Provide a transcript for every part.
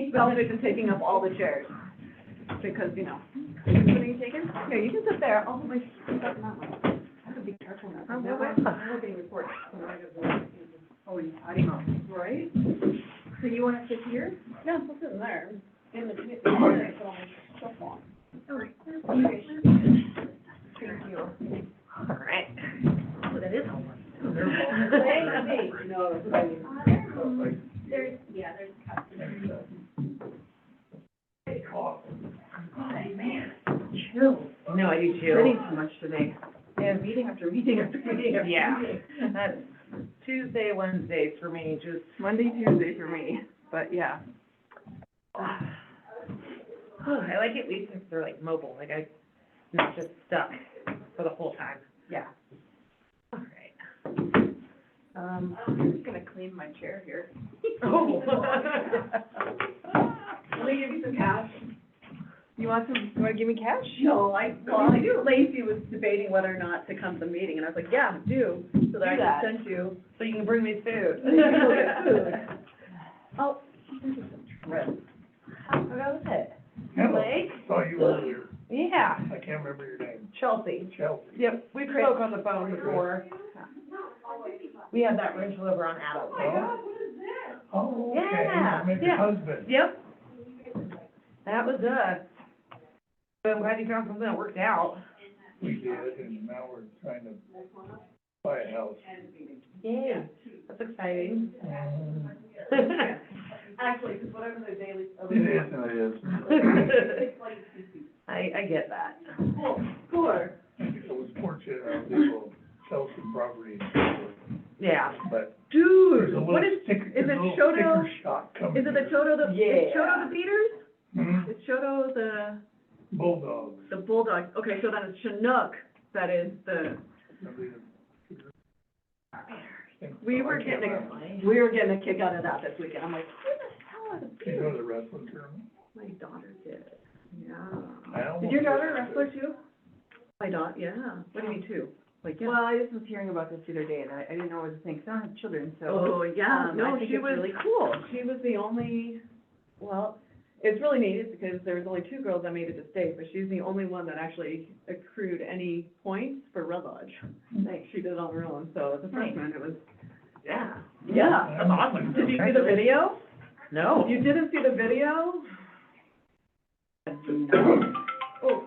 me selfish and taking up all the chairs. Because, you know. What are you taking? Yeah, you can sit there. I'll put my stuff in that one. I have to be careful now. We're being recorded. Oh, I don't know. Right? So you want to sit here? Yeah, I'll sit in there. In the pit. Put all my stuff on. All right. Thank you. All right. Oh, that is homework. No, there's customers. Man, chill. No, I do too. Sitting too much today. Yeah, meeting after meeting after meeting after Yeah. meeting. That's Tuesday, Wednesdays for me, just. Monday, Tuesday for me, but yeah. I like it at least if they're like mobile, like I'm not just stuck for the whole time. Yeah. All right. I'm just gonna clean my chair here. Oh. Let me give you some cash. You want to give me cash? No, Lacey was debating whether or not to come to the meeting, and I was like, yeah, do, so that I can send you. So you can bring me food. You can go get food. Oh, there's some trim. How was it? Hello. Blake? Saw you earlier. Yeah, I can't remember your name. Chelsea. Chelsea. Yep, we spoke on the phone before. We had that rental over on Adams. Oh, okay. Yeah, I met your husband. Yep. That was but I'm glad you found something that worked out. We did, and now we're trying to buy a house. Yay, that's exciting. Actually, because whatever the daily. It is. I get that. Sure. I was fortunate, I was able to sell some property, Yeah. but Dude, there's a little what is, sticker, is there's a it little Shoto? sticker shock coming. Is it the here. Shoto, is Shoto the beaters? Hmm? Is Shoto the Bulldogs. Bulldogs? Okay, so then it's Chinook that is the, we were getting a kick out of that this weekend. I'm like, who the hell are the Do you know beaters? the wrestling tournament? My daughter did, yeah. I almost Did your daughter did. wrestler too? My daughter, yeah. What do you mean too? Like, yeah. Well, I just was hearing about this the other day, and I didn't know it was a thing, 'cause I don't have children, so. Oh, yeah, I no, think she it's was, really cool. she was the only, well, it's really neat because there was only 2 girls that made it to state, but she's the only one that actually accrued any points for Red Lodge. Like, she did it on her own, so as a freshman, it was, Yeah. yeah. That's awesome. Did you see the video? No. You didn't see the video? Oh,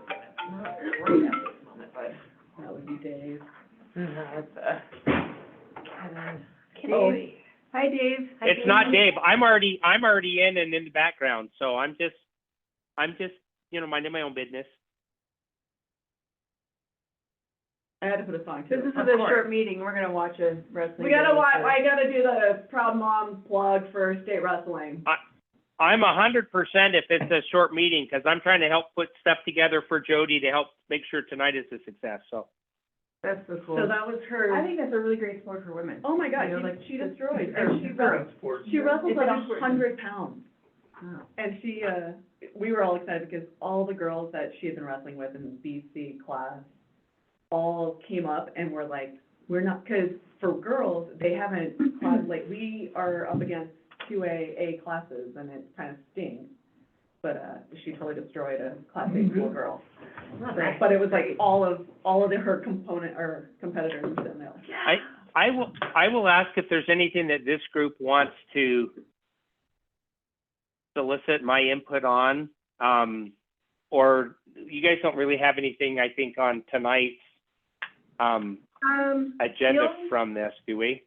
Not right at this moment, but. that would be Dave. No, it's, Kevin. Dave. Hi, Dave. It's not Dave. I'm already in and in the background, so I'm just, minding my own business. I had to put a song to This it. is a short meeting, we're gonna watch a wrestling. We gotta video watch, first. I gotta do the Proud Mom plug for state wrestling. I'm 100% if it's a short meeting, because I'm trying to help put stuff together for Jody to help make sure tonight is a success, so. That's so cool. So that was her. I think that's a really great sport for women. Oh my God, You know, like, she destroyed, or and she wrestles It's like like a 100 pounds. Wow. And she, we were all excited because all the girls that she had been wrestling with in the BC class all came up and were like, we're not, because for girls, they haven't, like, we are up against 2A classes and it kind of stings. But, she totally destroyed a class A school girl. But it was like all of her competitors and they're like, yeah. I will ask if there's anything that this group wants to solicit my input on, or you guys don't really have anything, I think, on tonight's agenda from this, do we?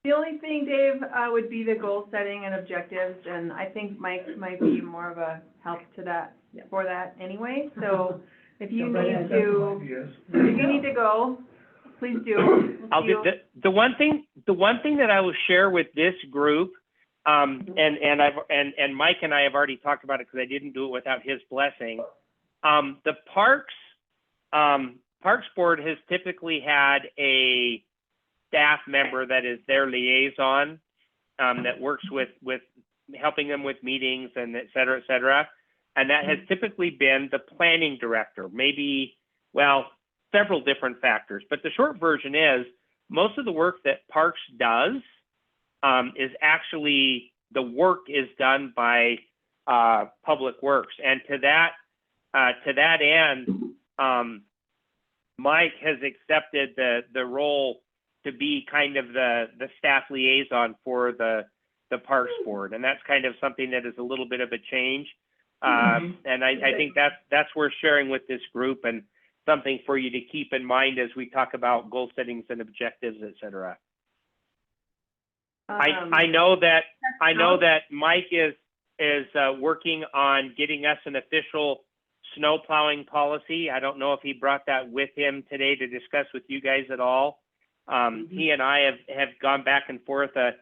The only thing, Dave, would be the goal setting and objectives, and I think Mike might be more of a help to that, for that anyway, so if you need to go, please do. I'll do the one thing that I will share with this group, and Mike and I have already talked about it because I didn't do it without his blessing. The Parks Board has typically had a staff member that is their liaison, that works with helping them with meetings and et cetera, and that has typically been the planning director, maybe, well, several different factors, but the short version is most of the work that Parks does is actually, the work is done by Public Works. And to that end, Mike has accepted the role to be kind of the staff liaison for the Parks Board. And that's kind of something that is a little bit of a change. And I think that's worth sharing with this group, and something for you to keep in mind as we talk about goal settings and objectives, et cetera. I know that Mike is working on getting us an official snow plowing policy. I don't know if he brought that with him today to discuss with you guys at all. He and I have gone back and forth a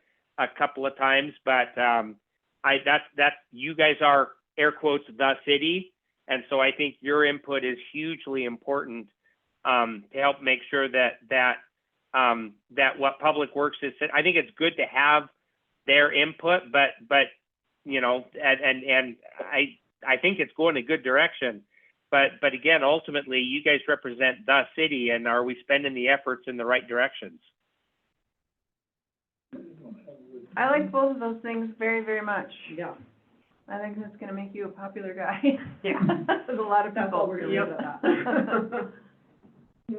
couple of times, but that's you guys are, air quotes, the city, and so I think your input is hugely important to help make sure that what Public Works is. I think it's good to have their input, but you know, and I think it's going a good direction. But again, ultimately, you guys represent the city, and are we spending the efforts in the right directions? I like both of those things very, very much. Yeah. I think that's gonna make you a popular guy. Yeah. There's a lot of That's people. what we're gonna do with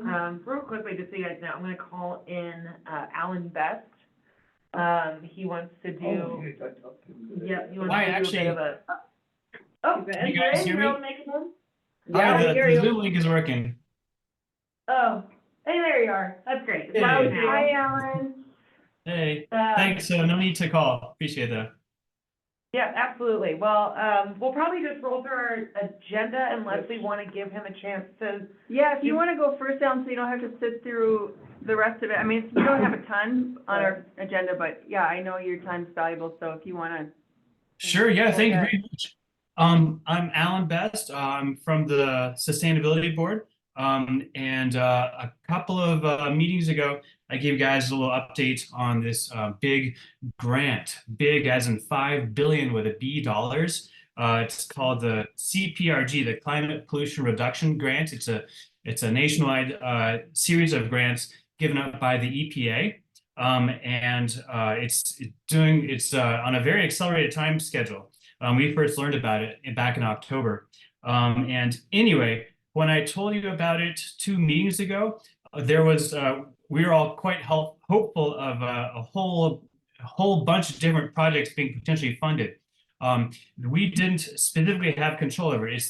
that. Real quickly, just so you guys know, I'm gonna call in, Alan Best. He wants to Oh, do, yes, I talked to him today. yep, he wants Why, to do a actually- bit of a. Oh, Can you guys hear me? Yeah, Hi, I hear the you. Zoom link is working. Oh, hey, there you are. That's great. Hey. Loud now. Hi, Alan. Hey, thanks, no need to call, appreciate that. Yeah, absolutely. Well, we'll probably just roll through our agenda unless we want to give him a chance to. Yeah, if you wanna go first, Alan, so you don't have to sit through the rest of it. I mean, we don't have a ton on our agenda, but yeah, I know your time's valuable, so if you wanna. Sure, yeah, thank you Okay. very much. I'm Alan Best, I'm from the Sustainability Board. And a couple of meetings ago, I gave you guys a little update on this big grant, big as in 5 billion with a B dollars. It's called the CPRG, the Climate Pollution Reduction Grant. It's a nationwide series of grants given up by the EPA. It's on a very accelerated time schedule. We first learned about it back in October. And anyway, when I told you about it 2 meetings ago, we were all quite hopeful of a whole bunch of different projects being potentially funded. We didn't specifically have control over it.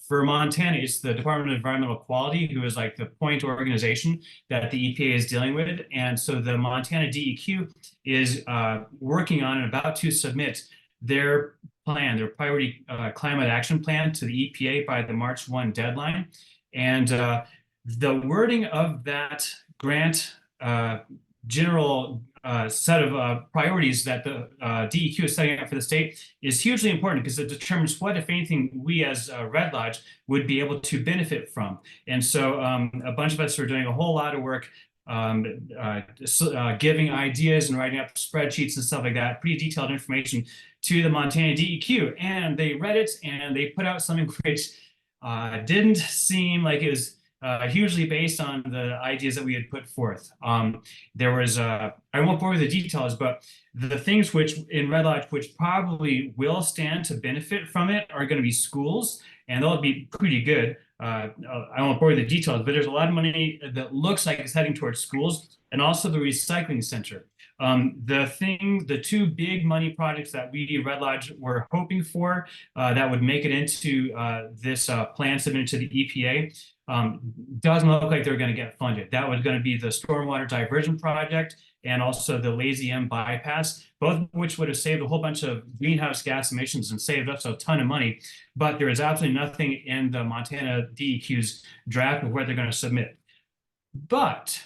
For Montana, it's the Department of Environmental Quality, who is like the point organization that the EPA is dealing with. And so the Montana DEQ is working on and about to submit their plan, their priority climate action plan to the EPA by the March 1 deadline. And the wording of that grant general set of priorities that the DEQ is setting up for the state is hugely important, because it determines what, if anything, we as Red Lodge would be able to benefit from. And so a bunch of us are doing a whole lot of work giving ideas and writing up spreadsheets and stuff like that, pretty detailed information to the Montana DEQ. And they read it and they put out something which didn't seem like it was hugely based on the ideas that we had put forth. There was, I won't bore you with the details, but the things which in Red Lodge, which probably will stand to benefit from it, are going to be schools, and they'll be pretty good. I won't bore you with the details, but there's a lot of money that looks like it's heading towards schools, and also the recycling center. The 2 big money projects that we Red Lodge were hoping for that would make it into this plan submitted to the EPA doesn't look like they're going to get funded. That was going to be the stormwater diversion project and also the Lazy M bypass, both of which would have saved a whole bunch of greenhouse gas emissions and saved us a ton of money. But there is absolutely nothing in the Montana DEQ's draft of where they're going to submit. But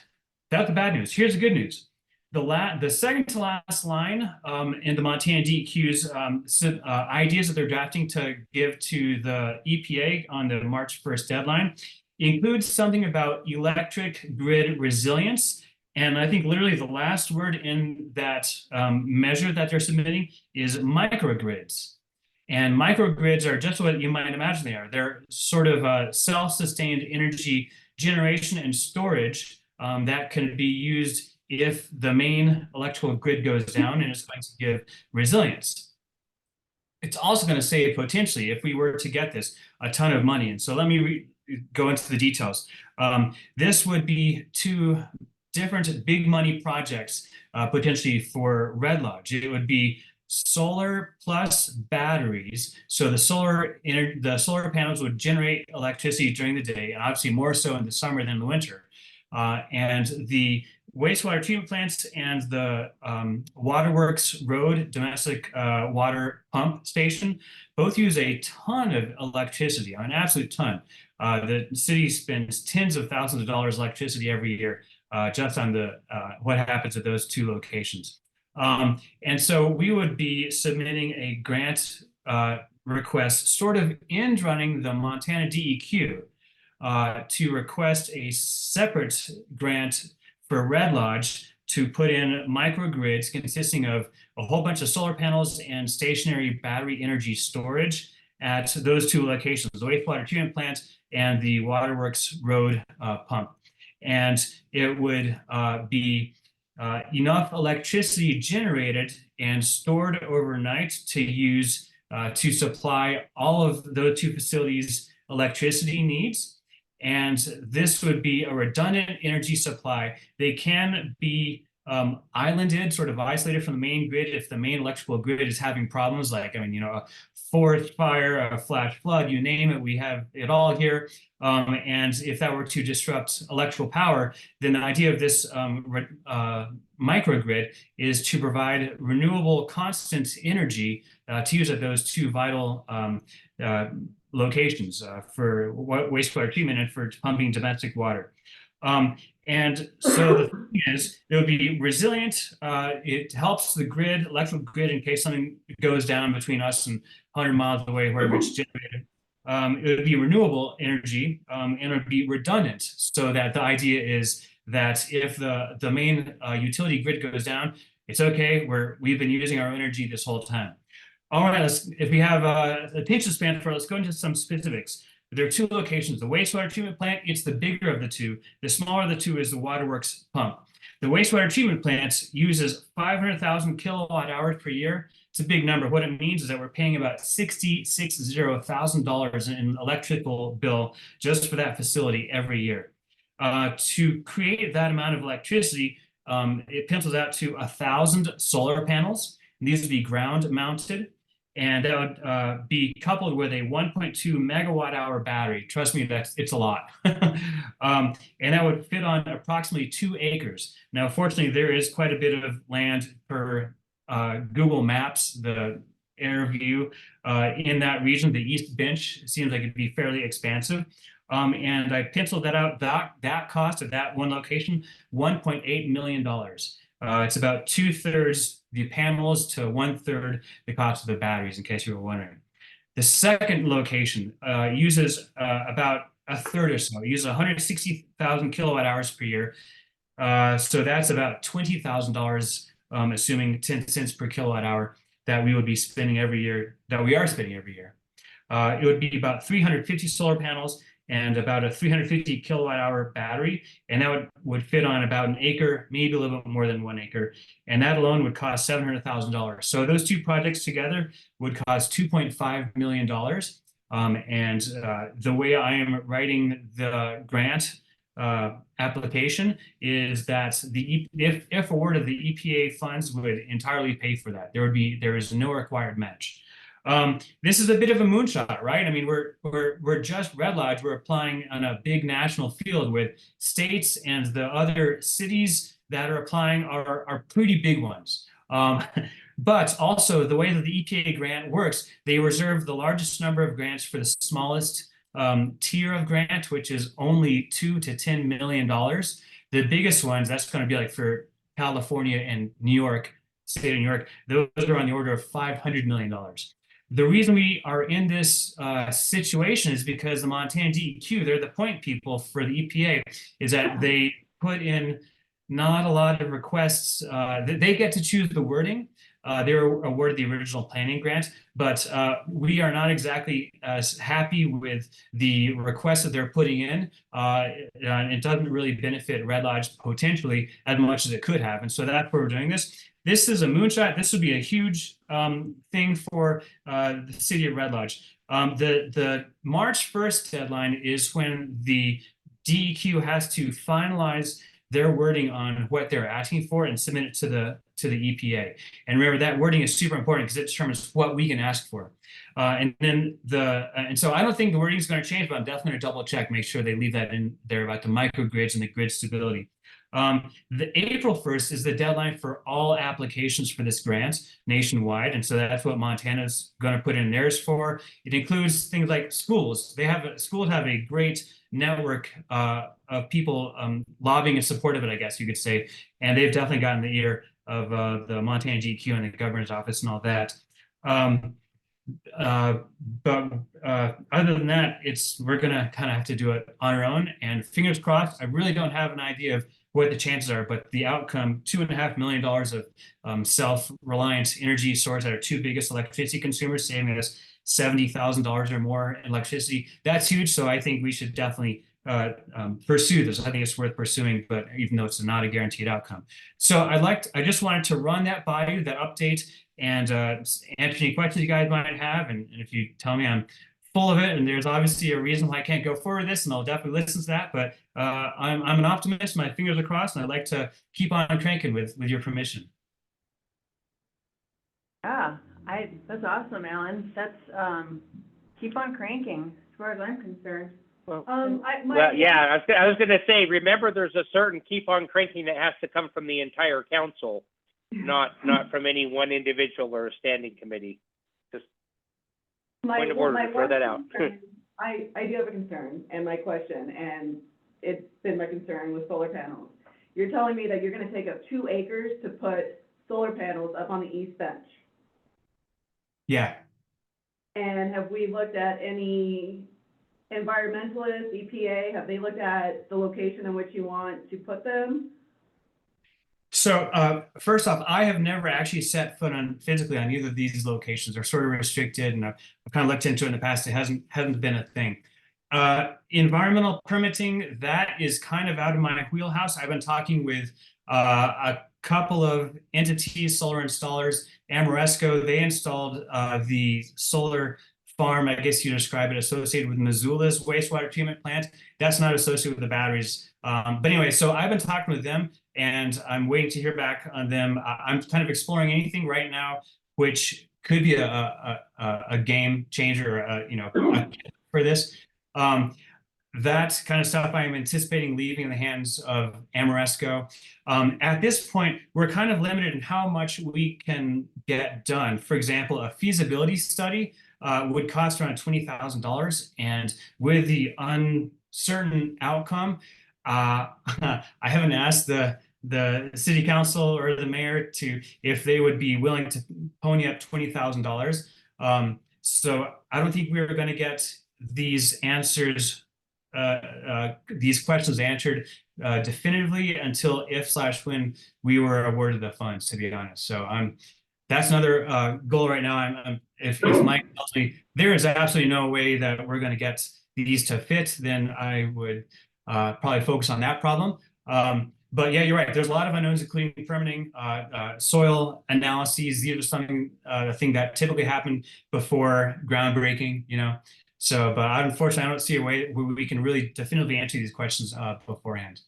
that's the bad news. Here's the good news. The second to last line in the Montana DEQ's ideas that they're drafting to give to the EPA on the March 1st deadline includes something about electric grid resilience. And I think literally the last word in that measure that they're submitting is microgrids. And microgrids are just what you might imagine they are. They're sort of self-sustained energy generation and storage that can be used if the main electrical grid goes down, and it's going to give resilience. it's also going to save potentially, if we were to get this, a ton of money. And so let me go into the details. This would be two different big money projects potentially for Red Lodge. It would be solar plus batteries. So the solar panels would generate electricity during the day, and obviously more so in the summer than the winter. And the wastewater treatment plants and the Waterworks Road domestic water pump station both use a ton of electricity, an absolute ton. The city spends tens of thousands of dollars electricity every year just on the what happens at those two locations. And so we would be submitting a grant request, sort of end running the Montana DEQ to request a separate grant for Red Lodge to put in microgrids consisting of a whole bunch of solar panels and stationary battery energy storage at those two locations, the wastewater treatment plant and the Waterworks Road pump. And it would be enough electricity generated and stored overnight to use to supply all of those two facilities' electricity needs. And this would be a redundant energy supply. They can be islanded, sort of isolated from the main grid if the main electrical grid is having problems, like, I mean, you know, a forest fire, a flash flood, you name it, we have it all here. And if that were to disrupt electrical power, then the idea of this microgrid is to provide renewable constant energy to use at those two vital locations for wastewater treatment and for pumping domestic water. And so the thing is, it would be resilient. It helps the grid, electrical grid, in case something goes down between us and 100 miles away wherever it's generated. It would be renewable energy, and it would be redundant, so that the idea is that if the main utility grid goes down, it's okay. We've been using our energy this whole time. All right, if we have attention span let's go into some specifics. There are two locations. The wastewater treatment plant, it's the bigger of the two. The smaller of the two is the Waterworks pump. The wastewater treatment plant uses 500,000 kilowatt hours per year. It's a big number. What it means is that we're paying about $66,000 in electrical bill just for that facility every year. To create that amount of electricity, it pencils out to 1,000 solar panels. These would be ground mounted. And that would be coupled with a 1.2 megawatt hour battery. Trust me, it's a lot. And that would fit on approximately 2 acres. Now, fortunately, there is quite a bit of land per Google Maps, the air view in that region. The East Bench seems like it'd be fairly expansive. And I penciled that out, that cost of that one location, $1.8 million. It's about 2/3 the panels to 1/3 the cost of the batteries, in case you were wondering. The second location uses about a third or so. It uses 160,000 kilowatt hours per year. So that's about $20,000, assuming 10 cents per kilowatt hour that we would be spending every year, that we are spending every year. It would be about 350 solar panels and about a 350 kilowatt hour battery. And that would fit on about an acre, maybe a little bit more than 1 acre. And that alone would cost $700,000. So those two projects together would cost $2.5 million. The way I am writing the grant application is that if awarded, the EPA funds would entirely pay for that. There is no required match. This is a bit of a moonshot, right? I mean, we're just Red Lodge. We're applying on a big national field with states, and the other cities that are applying are pretty big ones. But also the way that the EPA grant works, they reserve the largest number of grants for the smallest tier of grant, which is only $2 to $10 million. The biggest ones, that's going to be like for California and New York, state of New York, those are on the order of $500 million. The reason we are in this situation is because the Montana DEQ, they're the point people for the EPA, is that they put in not a lot of requests. They get to choose the wording, They were awarded the original planning grant, but we are not exactly as happy with the request that they're putting in. And it doesn't really benefit Red Lodge potentially as much as it could have. And so that's why we're doing this. This is a moonshot. This would be a huge thing for the city of Red Lodge. The March 1st deadline is when the DEQ has to finalize their wording on what they're asking for and submit it to the EPA. And remember, that wording is super important because it determines what we can ask for. And so I don't think the wording is going to change, but I'm definitely going to double check, make sure they leave that in there about the microgrids and the grid stability. The April 1st is the deadline for all applications for this grant nationwide. And so that's what Montana's going to put in theirs for. It includes things like schools. Schools have a great network of people lobbying in support of it, I guess you could say. And they've definitely gotten the ear of the Montana DEQ and the governor's office and all that. But other than that, we're going to kind of have to do it on our own. And fingers crossed, I really don't have an idea of what the chances are, but the outcome, $2.5 million of self-reliant energy source at our two biggest electricity consumers, saving us $70,000 or more in electricity. That's huge. So I think we should definitely pursue this. I think it's worth pursuing, but even though it's not a guaranteed outcome. So I just wanted to run that by you, that update, and answer any questions you guys might have. And if you tell me I'm full of it, and there's obviously a reason why I can't go forward with this, and I'll definitely listen to that. But I'm an optimist. My fingers are crossed, and I'd like to keep on cranking with your permission. Yeah, that's awesome, Alan. That's, keep on cranking, as far as I'm concerned. Well, yeah, I was going to say, remember, there's a certain keep on cranking that has to come from the entire council, not from any one individual or a standing committee. Just point of order, throw that out. I do have a concern, and my question, and it's been my concern with solar panels. You're telling me that you're gonna take up 2 acres to put solar panels up on the east bench? Yeah. And have we looked at any environmentalists, EPA, have they looked at the location in which you want to put them? So first off, I have never actually set foot physically on either of these locations. They're sort of restricted, and I've kind of looked into it in the past. It hasn't been a thing. Environmental permitting, that is kind of out of my wheelhouse. I've been talking with a couple of entities, solar installers. Amoresco, they installed the solar farm, I guess you describe it, associated with Missoula's wastewater treatment plant. That's not associated with the batteries. But anyway, so I've been talking with them, and I'm waiting to hear back on them. I'm kind of exploring anything right now, which could be a game changer, for this. That kind of stuff I am anticipating leaving in the hands of Amoresco. At this point, we're kind of limited in how much we can get done. For example, a feasibility study would cost around $20,000, and with the uncertain outcome, I haven't asked the city council or the mayor if they would be willing to pony up $20,000. So I don't think we're going to get these answers, these questions answered definitively until if/when we were awarded the funds, to be honest. So that's another goal right now. If Mike tells me there is absolutely no way that we're going to get these to fit, then I would probably focus on that problem. But yeah, you're right. There's a lot of unknowns, including permitting, soil analyses. These are something, a thing that typically happen before groundbreaking, So, but unfortunately, I don't see a way where we can really definitively answer these questions beforehand.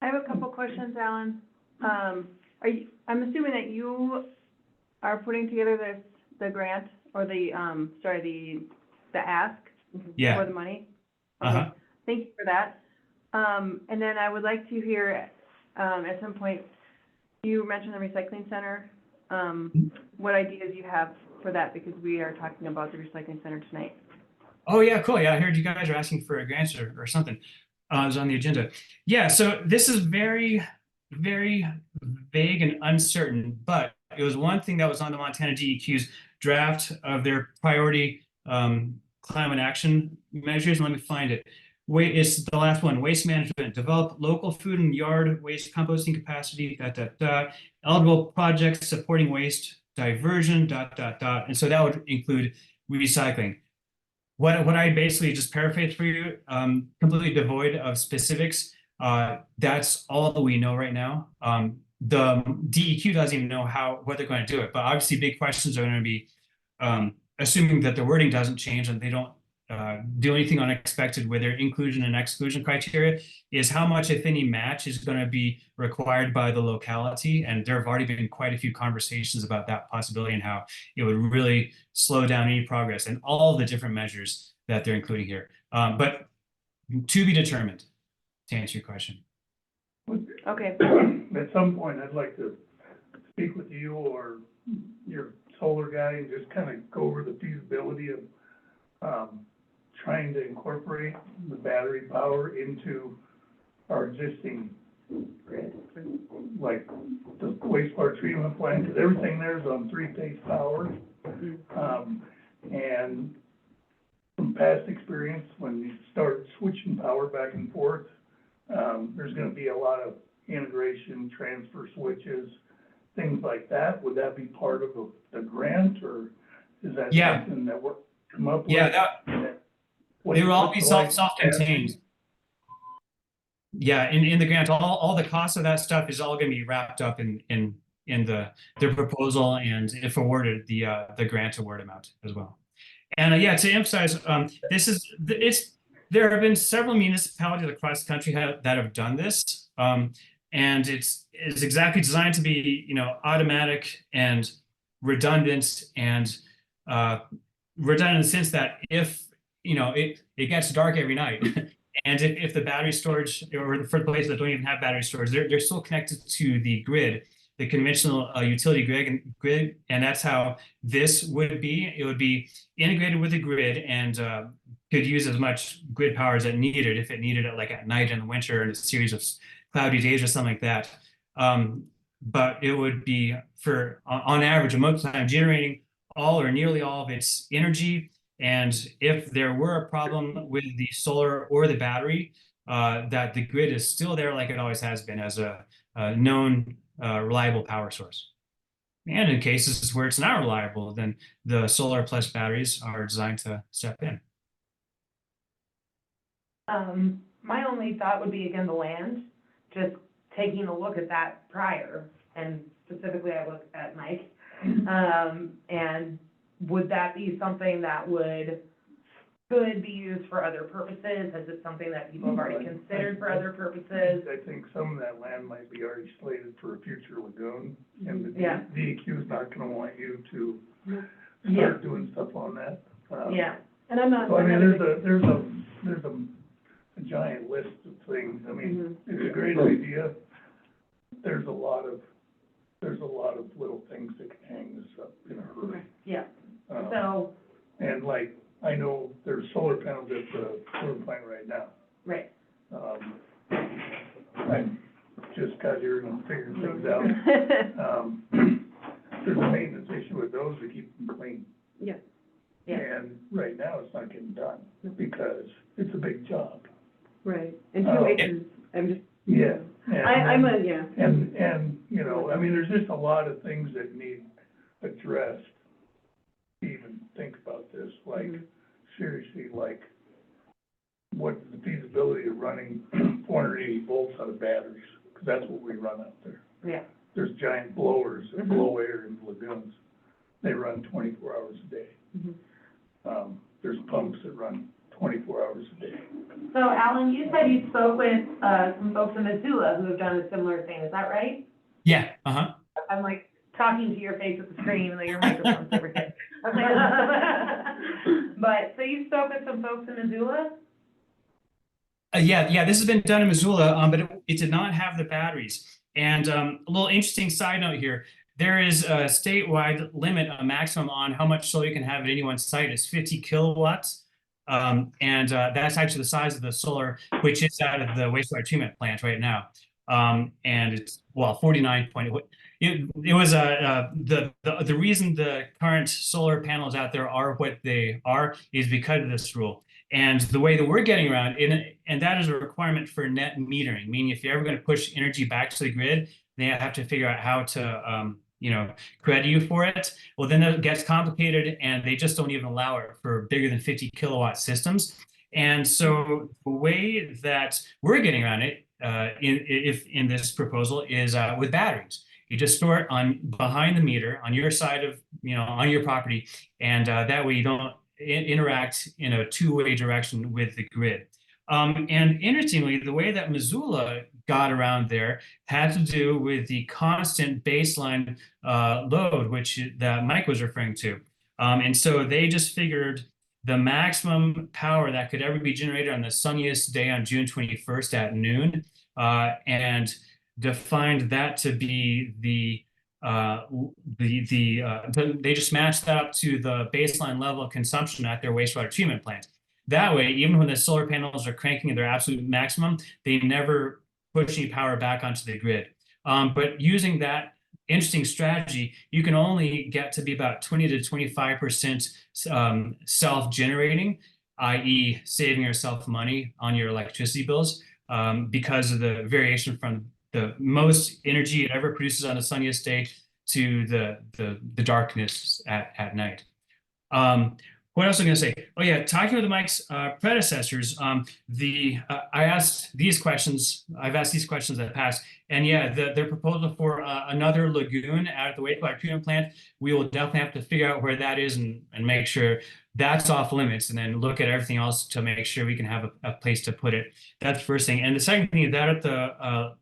I have a couple questions, Alan. I'm assuming that you are putting together the grant or the ask Yeah. for the money? Okay. Thank you for that. And then I would like to hear, at some point, you mentioned the recycling center, what ideas you have for that, because we are talking about the recycling center tonight. Oh yeah, cool. Yeah, I heard you guys are asking for a grant or something. It was on the agenda. Yeah, so this is very, very vague and uncertain, but it was one thing that was on the Montana DEQ's draft of their priority climate action measures. Let me find it. It's the last one, waste management, develop local food and yard waste composting capacity, eligible projects supporting waste diversion, ... And so that would include recycling. What I basically just paraphrased for you, completely devoid of specifics. That's all that we know right now. The DEQ doesn't even know what they're going to do it, but obviously big questions are going to be, assuming that the wording doesn't change and they don't do anything unexpected with their inclusion and exclusion criteria, is how much, if any, match is going to be required by the locality. And there have already been quite a few conversations about that possibility and how it would really slow down any progress and all the different measures that they're including here. But to be determined, to answer your question. Okay. At some point, I'd like to speak with you or your solar guy and just kind of go over the feasibility of trying to incorporate the battery power into our existing Grid. like the wastewater treatment plant, because everything there is on three-phase power. And from past experience, when you start switching power back and forth, there's gonna be a lot of integration, transfer switches, things like that. Would that be part of the grant, or is that Yeah. something that we're come up with? Yeah, they will all be What's the like- self-contained. Yeah, in the grant, all the costs of that stuff is all going to be wrapped up in the proposal, and if awarded, the grant award amount as well. And yeah, to emphasize, there have been several municipalities across the country that have done this, and it's exactly designed to be, automatic and redundant, and redundant in the sense that if it gets dark every night, and if the battery storage, or for the places that don't even have battery storage, they're still connected to the grid, the conventional utility grid, and that's how this would be. It would be integrated with the grid and could use as much grid power as it needed, if it needed it like at night in the winter in a series of cloudy days or something like that. But it would be on average, most of the time, generating all or nearly all of its energy. And if there were a problem with the solar or the battery, that the grid is still there like it always has been as a known reliable power source. And in cases where it's not reliable, then the solar plus batteries are designed to step in. My only thought would be, again, the land, just taking a look at that prior, and specifically I look at Mike. And would that be something that could be used for other purposes? Is it something that people have already considered for other purposes? I think some of that land might be already slated for a future lagoon, and the Yeah. DEQ is not gonna want you to Yeah. start doing stuff on that. Yeah, And I'm not. So I mean, there's a giant list of things. I mean, it's a great idea. There's a lot of little things that can hang this up in a hurry. yeah, Um, so, And like, I know there's solar panels at the solar plant right now. right. I just got here and I'm figuring things out. There's a maintenance issue with those to keep them clean. Yeah. Yeah. And right now, it's not getting done because it's a big job. Right, and 2 Oh. acres, I'm just, Yeah. I'm a, yeah. And, I mean, there's just a lot of things that need addressed to even think about this, like, seriously, like, what is the feasibility of running 480 volts out of batteries? Because that's what we run out there. Yeah, There's giant blowers that blow air in lagoons. They run 24 hours a day. There's pumps that run 24 hours a day. so Alan, you said you spoke with, some folks in Missoula who have done a similar thing, is that right? Yeah, I'm like talking to your face at the screen, and then your microphone's over here. But, so you spoke with some folks in Missoula? Yeah, this has been done in Missoula, but it did not have the batteries. And a little interesting side note here, there is a statewide limit, a maximum on how much solar you can have at any one site is 50 kilowatts. And that's actually the size of the solar, which is out of the wastewater treatment plant right now. And it's, 49 point, it was the reason the current solar panels out there are what they are is because of this rule. And the way that we're getting around it, and that is a requirement for net metering, meaning if you're ever going to push energy back to the grid, they have to figure out how to, credit you for it. Well, then it gets complicated, and they just don't even allow it for bigger than 50 kilowatt systems. And so the way that we're getting around it, in this proposal, is with batteries. You just store it on behind the meter on your side of, on your property, and that way you don't interact in a two-way direction with the grid. And interestingly, the way that Missoula got around there had to do with the constant baseline load, which that Mike was referring to. And so they just figured the maximum power that could ever be generated on the sunniest day on June 21st at noon, and defined that to be they just matched that up to the baseline level of consumption at their wastewater treatment plant. That way, even when the solar panels are cranking at their absolute maximum, they never push any power back onto the grid. But using that interesting strategy, you can only get to be about 20 to 25% self-generating, i.e. saving yourself money on your electricity bills, because of the variation from the most energy it ever produces on the sunniest day to the darkness at night. What else am I going to say? Oh yeah, talking with Mike's predecessors, I asked these questions. I've asked these questions in the past, and yeah, their proposal for another lagoon at the wastewater treatment plant, we will definitely have to figure out where that is and make sure that's off limits, and then look at everything else to make sure we can have a place to put it. That's the first thing. And the second thing is that at the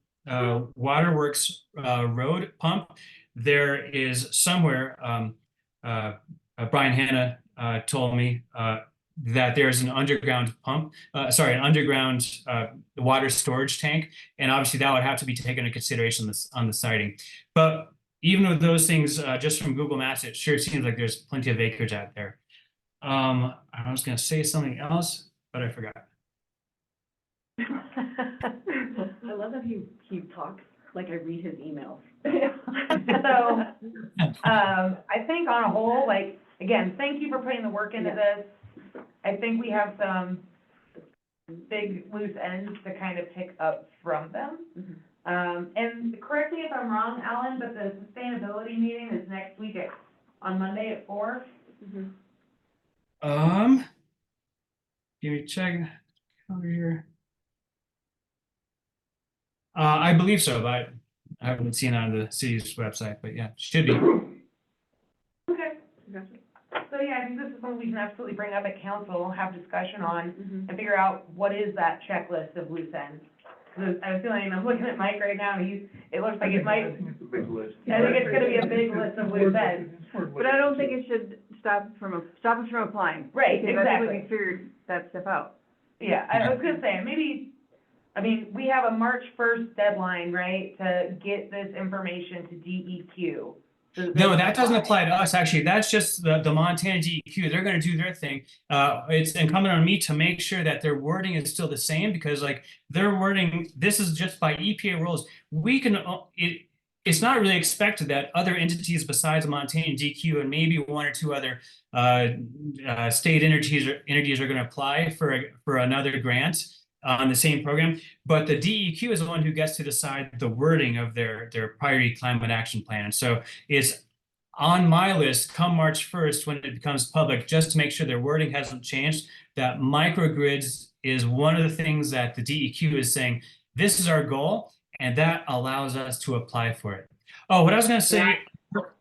Waterworks road pump, there is somewhere, Brian Hanna told me that there's an underground an underground water storage tank, and obviously that would have to be taken into consideration on the siting. But even with those things, just from Google Maps, it sure seems like there's plenty of acreage out there. I was going to say something else, but I forgot. I love that he talks like I read his emails. So, I think on a whole, like, again, thank you for putting the work into this. I think we have some big loose ends to kind of pick up from them. And correct me if I'm wrong, Alan, but the sustainability meeting is next week on Monday at 4. Give me a check over here. I believe so, but I haven't seen it on the city's website, but yeah, should be. Okay. So yeah, I think this is something we can absolutely bring up at council, have discussion on, and figure out what is that checklist of loose ends. Because I'm feeling, I'm looking at Mike right now, and it looks like it might, I think it's a big list. I think it's gonna be a big list of loose ends. But I don't think it should stop us from applying. Right, Because I think we exactly. can figure that stuff out. Yeah, I was gonna say, maybe, I mean, we have a March 1st deadline, right, to get this information to DEQ. So that they No, can that doesn't apply to us, actually. That's just the Montana DEQ. They're going to do their thing. It's incumbent on me to make sure that their wording is still the same, because like their wording, this is just by EPA rules. We can, it's not really expected that other entities besides Montana DEQ and maybe one or two other state entities are going to apply for another grant on the same program, but the DEQ is the one who gets to decide the wording of their priority climate action plan. And so it's on my list come March 1st when it becomes public, just to make sure their wording hasn't changed, that microgrids is one of the things that the DEQ is saying, this is our goal, and that allows us to apply for it. Oh, what I was going to say, what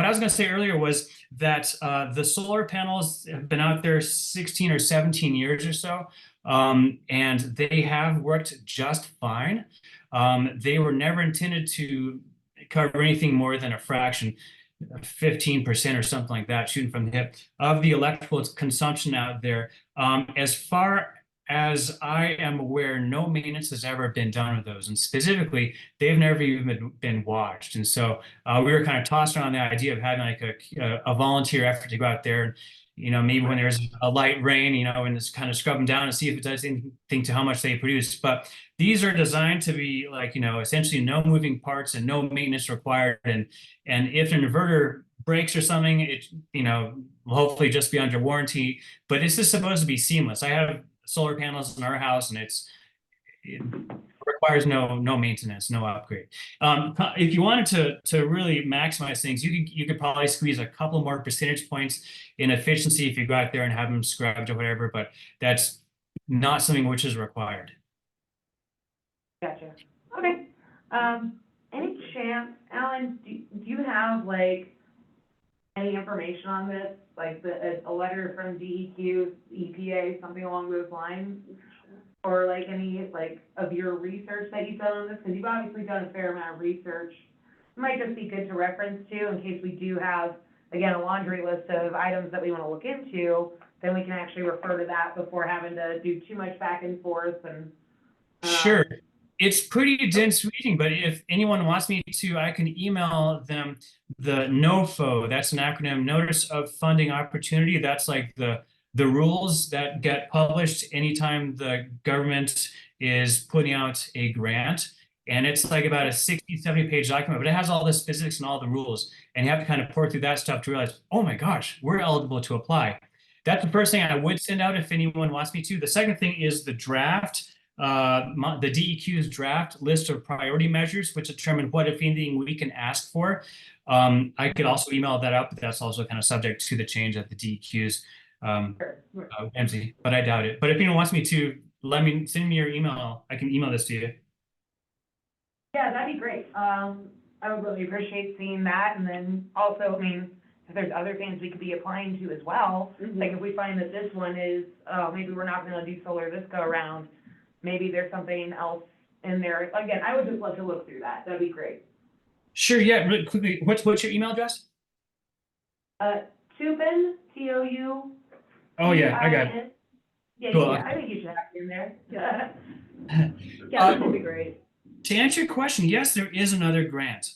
I was going to say earlier was that the solar panels have been out there 16 or 17 years or so, and they have worked just fine. They were never intended to cover anything more than a fraction, 15% or something like that, shooting from the hip, of the electrical consumption out there. As far as I am aware, no maintenance has ever been done with those, and specifically, they've never even been watched. And so we were kind of tossed around the idea of having like a volunteer effort to go out there, and maybe when there's a light rain, and just kind of scrub them down and see if it does anything to how much they produce. But these are designed to be like, essentially no moving parts and no maintenance required. And if an inverter breaks or something, it will hopefully just be under warranty. But it's just supposed to be seamless. I have solar panels in our house, and requires no maintenance, no upgrade. If you wanted to really maximize things, you could probably squeeze a couple more percentage points in efficiency if you go out there and have them scrubbed or whatever, but that's not something which is required. Gotcha. Okay. Any chance, Alan, do you have like any information on this? Like a letter from DEQ, EPA, something along those lines? Or like any, like, of your research that you've done on this? Because you've obviously done a fair amount of research. It might just be good to reference to in case we do have, again, a laundry list of items that we want to look into, then we can actually refer to that before having to do too much back and forth and. Sure. It's pretty dense reading, but if anyone wants me to, I can email them the NOFO. That's an acronym, Notice of Funding Opportunity. That's like the rules that get published anytime the government is putting out a grant. And it's like about a 60, 70-page document, but it has all the specifics and all the rules. And you have to kind of pour through that stuff to realize, oh my gosh, we're eligible to apply. That's the first thing I would send out if anyone wants me to. The second thing is the draft, the DEQ's draft list of priority measures, which determine what, if anything, we can ask for. I could also email that out, but that's also kind of subject to the change at the DEQ's MC, but I doubt it. But if anyone wants me to, send me your email. I can email this to you. Yeah, that'd be great. I would really appreciate seeing that. And then also, I mean, if there's other things we could be applying to as well, like if we find that this one is, maybe we're not gonna do solar this go around, maybe there's something else in there. Again, I would just love to look through that. That'd be great. Sure, yeah, really quickly, what's your email address? Toupin, T-O-U. Oh yeah, I got it. Yeah, Cool. yeah, I think you should have it in there. Yeah, that would be great. To answer your question, yes, there is another grant.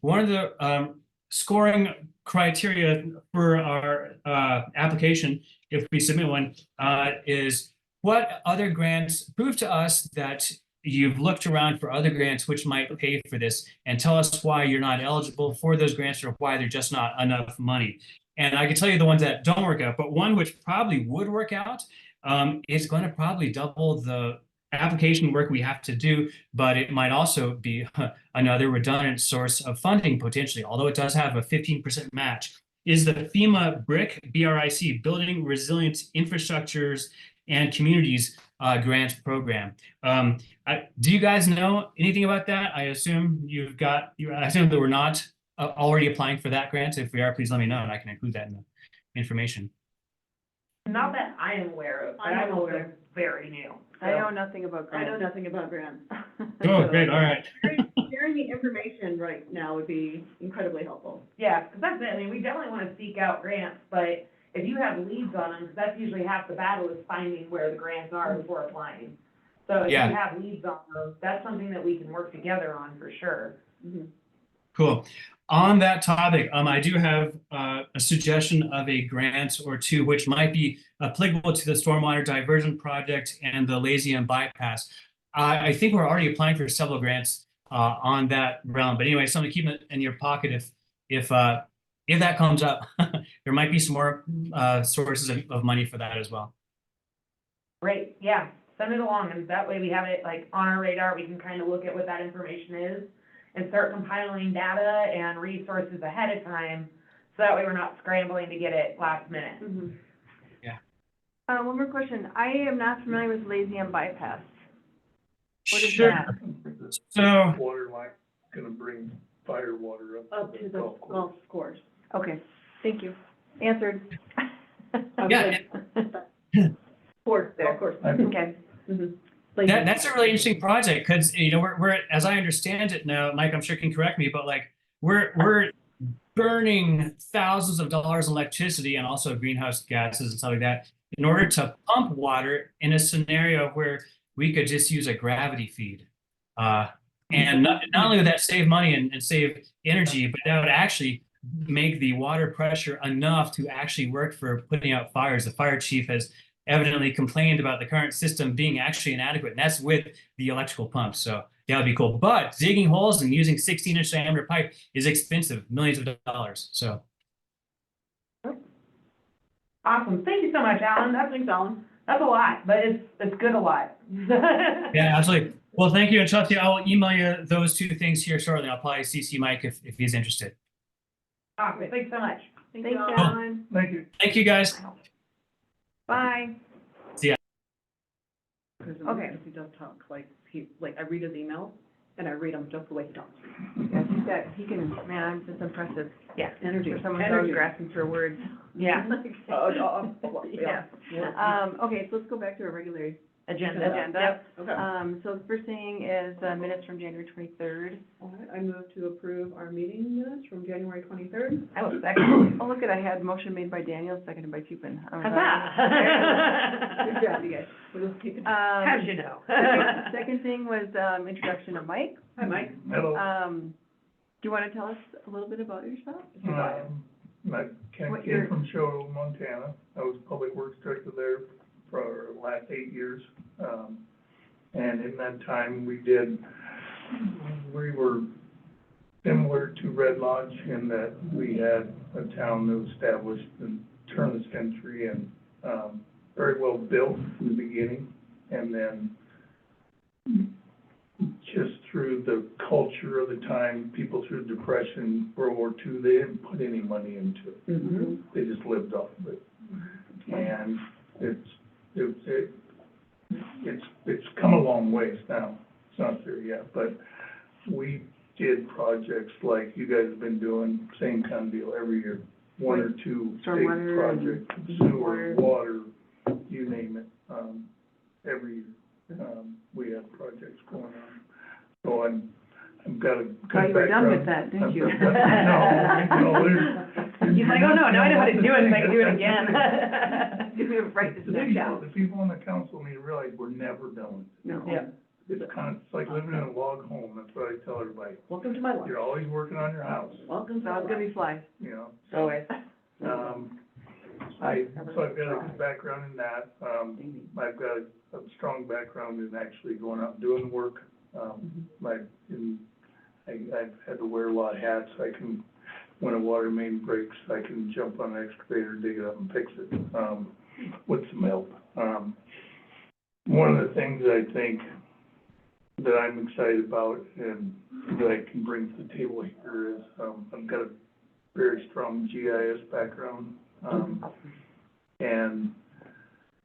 One of the scoring criteria for our application, if we submit one, is what other grants prove to us that you've looked around for other grants which might pay for this, and tell us why you're not eligible for those grants or why they're just not enough money. And I can tell you the ones that don't work out, but one which probably would work out is going to probably double the application work we have to do, but it might also be another redundant source of funding potentially, although it does have a 15% match, is the FEMA BRIC, B-R-I-C, Building Resilient Infrastructures and Communities grant program. Do you guys know anything about that? I assume I assume that we're not already applying for that grant. If we are, please let me know and I can include that in the information. Not that I am aware of, but I'm also very new. So. I know nothing about I grants. know nothing about grants. Oh, great, all right. Sharing the information right now would be incredibly helpful. Yeah, because that's it. I mean, we definitely want to seek out grants, but if you have leads on them, because that's usually half the battle is finding where the grants are before applying. So if you have leads on those, that's something that we can work together on for sure. Mm-hmm. Cool. On that topic, I do have a suggestion of a grant or two which might be applicable to the Stormwater Diversion Project and the Lazy Bypass. I think we're already applying for several grants on that realm, but anyway, something to keep it in your pocket if that comes up. There might be some more sources of money for that as well. Great, yeah, send it along, and that way we have it like on our radar. We can kind of look at what that information is and start compiling data and resources ahead of time, so that way we're not scrambling to get it last minute. Mm-hmm. Yeah. One more question. I am not familiar with Lazy Bypass. What is Sure. that? So Water line, gonna bring fire water Up to the golf course. Okay, thank you. Answered. Yeah. Course there, of course. Okay. Mm-hmm. that's a really interesting project because we're as I understand it now, Mike, I'm sure can correct me, but like we're burning thousands of dollars in electricity and also greenhouse gases and stuff like that in order to pump water in a scenario where we could just use a gravity feed. And not only would that save money and save energy, but that would actually make the water pressure enough to actually work for putting out fires. The fire chief has evidently complained about the current system being actually inadequate, and that's with the electrical pumps. So that would be cool. But digging holes and using 16-inch diameter pipe is expensive, millions of dollars. So Awesome, thank you so much, Alan. Thanks, Alan. That's a lot, but it's good a lot. Yeah, absolutely. Well, thank you. And Chelsea, I'll email you those two things here shortly. I'll probably CC Mike if he's interested. Awesome, thanks so much. Thanks, y'all. Alan. Thank you. Thank you, guys. Bye. Okay. He does talk, like, I read his emails, and I read them just the way he talks. Yeah, he can, man, I'm just impressive Yeah. Energy. for someone Energy. who's grasping for words. Yeah. Yeah. Okay, so let's go back to our regular Agenda. agenda. Okay. So the first thing is minutes from January 23rd. All right, I move to approve our meeting minutes from January 23rd. I will second. Oh, look at, I had motion made by Daniel, seconded by Tupin. I was Good Huzzah. job, you guys. We'll keep it. How'd you know? Second thing was introduction of Mike. Hi, Mike. Hello. Do you want to tell us a little bit about yourself? I came What year? from Shoto, Montana. I was public works director there for the last 8 years. And in that time, we were similar to Red Lodge in that we had a town that was established in the turn of the century and, very well built from the beginning. And then just through the culture of the time, people through the Depression, World War II, they didn't put any money into it. Mm-hmm. They just lived off of it. And it's come a long ways now. It's not there yet, but we did projects like you guys have been doing, same kind of deal every year. One or two big Stormwater projects, and sewer, water, you name it, every year. We have projects going on. So I've got a good background. Thought you were done with that, didn't you? No, there's. He's like, oh no, now I know how to do it, and I can do it again. Write this The down. people, the people on the council need to realize we're never done with it. No. Yeah. It's like living in a log home, that's what I tell everybody. Welcome to my life. You're always working on your house, Welcome to So my it's gonna life. be flies. you know? Always. So I've got a background in that. I've got a strong background in actually going out and doing the work. I've had to wear a lot of hats. When a water main breaks, I can jump on an excavator, dig it up and fix it, with some help. One of the things I think that I'm excited about and that I can bring to the table here is, I've got a very strong GIS background. And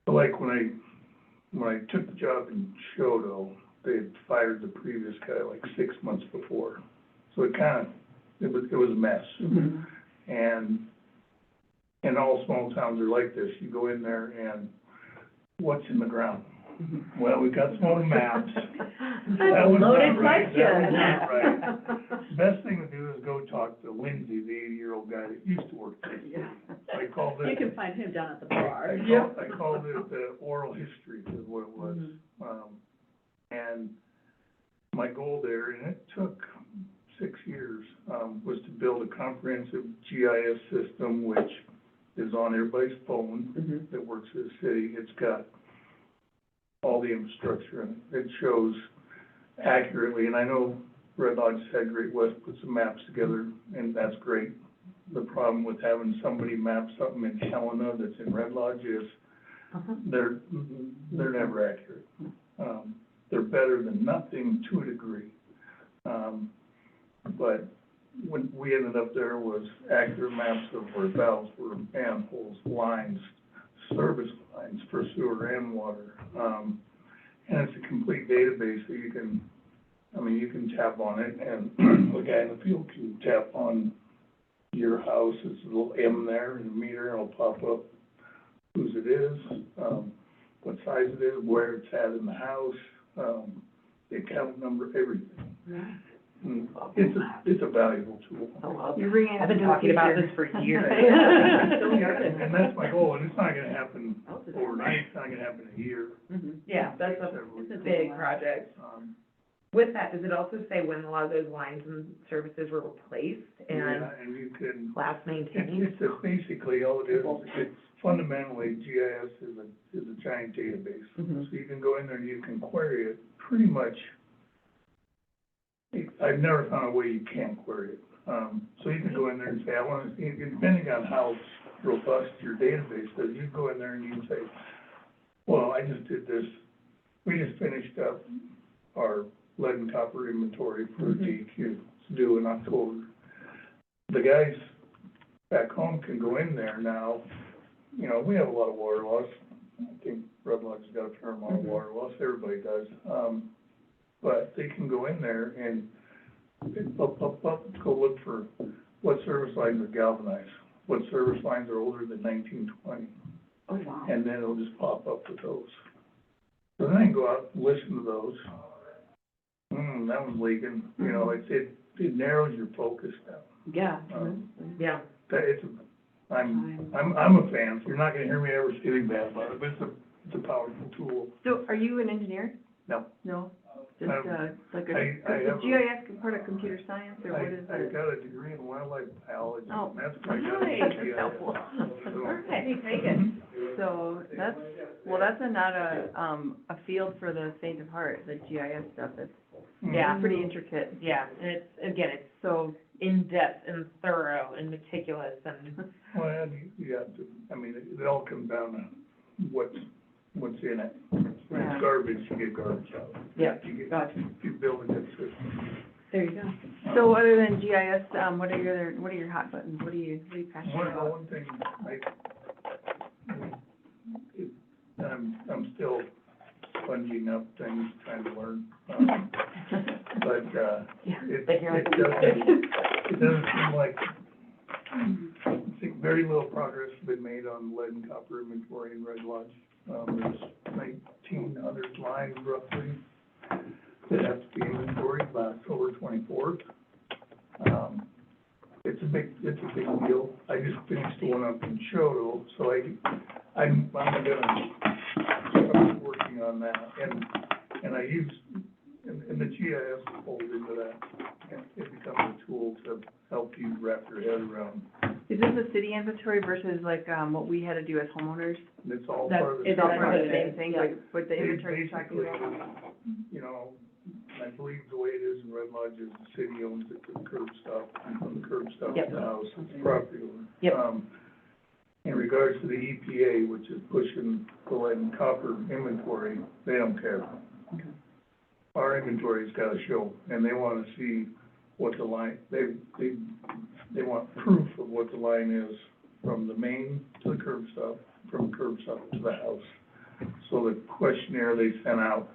like when I took the job in Shoto, they had fired the previous guy like 6 months before. So it was a mess. And all small towns are like this. You go in there and what's in the ground? Well, we got some old maps. That was Loaded not right. That was question. not right. Best thing to do is go talk to Lindsay, the 80-year-old guy that used to work there. Yeah. I called it. You can find him down at the bar. I called it the oral history is what it was. And my goal there, and it took 6 years, was to build a comprehensive GIS system, which is on everybody's phone that works for the city. It's got all the infrastructure in it. It shows accurately, and I know Red Lodge had Great West put some maps together, and that's great. The problem with having somebody map something in Helena that's in Red Lodge is they're never accurate. They're better than nothing to a degree. But when we ended up there was accurate maps of where valves were, manholes, lines, service lines for sewer and water. And it's a complete database that you can tap on it, and the guy in the field can tap on your house. It's a little M there in the meter, and it'll pop up whose it is, what size it is, where it's at in the house, the account number, everything. It's a valuable tool. You're bringing. I've been talking about this for years. And that's my goal, and it's not gonna happen overnight, it's not gonna happen in a year. Yeah, that's a big project. With that, does it also say when a lot of those lines and services were replaced and Yeah, and you can, last maintained? it's basically all it is, it's fundamentally GIS is a giant database. So you can go in there and you can query it pretty much. I've never found a way you can't query it. So you can go in there and say, I want to, depending on how robust your database is, you go in there and you can say, Well, I just did this, we just finished up our lead and copper inventory for DEQ, it's due in October. The guys back home can go in there now, you know, we have a lot of water loss. I think Red Lodge's got a fair amount of water loss, everybody does. But they can go in there and go look for what service lines are galvanized, what service lines are older than 1920. Oh, wow. And then it'll just pop up with those. So then I can go out and listen to those. That one's leaking, you know, it narrows your focus down. Yeah. Yeah. I'm a fan, so you're not gonna hear me ever say anything bad about it, but it's a powerful tool. So are you an engineer? No. No? Just, like I have is GIS part of computer science, or what is I it? got a degree in wildlife biology, Oh, and that's what I got. nice. in GIS. That's helpful. So- Perfect, take it. So that's, well, that's not a field for the faint of heart, the GIS stuff. It's Yeah. pretty intricate. Yeah, and it's So, in-depth and thorough and meticulous and, Well, you have to, I mean, it all comes down to what's in it. When Yeah. it's garbage, you get garbage out. Yeah, If you build a good system. There you go. so other than GIS, what are your hot buttons? What are you passionate about? One thing, I'm still sponging up things, trying to learn, but, it doesn't seem like, I think very little progress has been made on lead and copper inventory in Red Lodge. There's 1,900 lines roughly that have to be inventoried by October 24th. It's a big deal. I just finished the one up in Choto, so I'm gonna start working on that, and I use, and the GIS folds into that, and it becomes a tool to help you wrap your head around. Is this a city inventory versus like, what we had to do as homeowners? And it's all That's- part of the. It's all Exactly. part of the same thing, Yeah. like, what the inventory you're talking Basically, about? you know, I believe the way it is in Red Lodge is the city owns it to the curb stop, and from the curb stop Yep. to the house, it's the property owner. Yep. In regards to the EPA, which is pushing the lead and copper inventory, they don't care. Our inventory's gotta show, and they wanna see what the line, they want proof of what the line is from the main to the curb stop, from curb stop to the house. So the questionnaire they sent out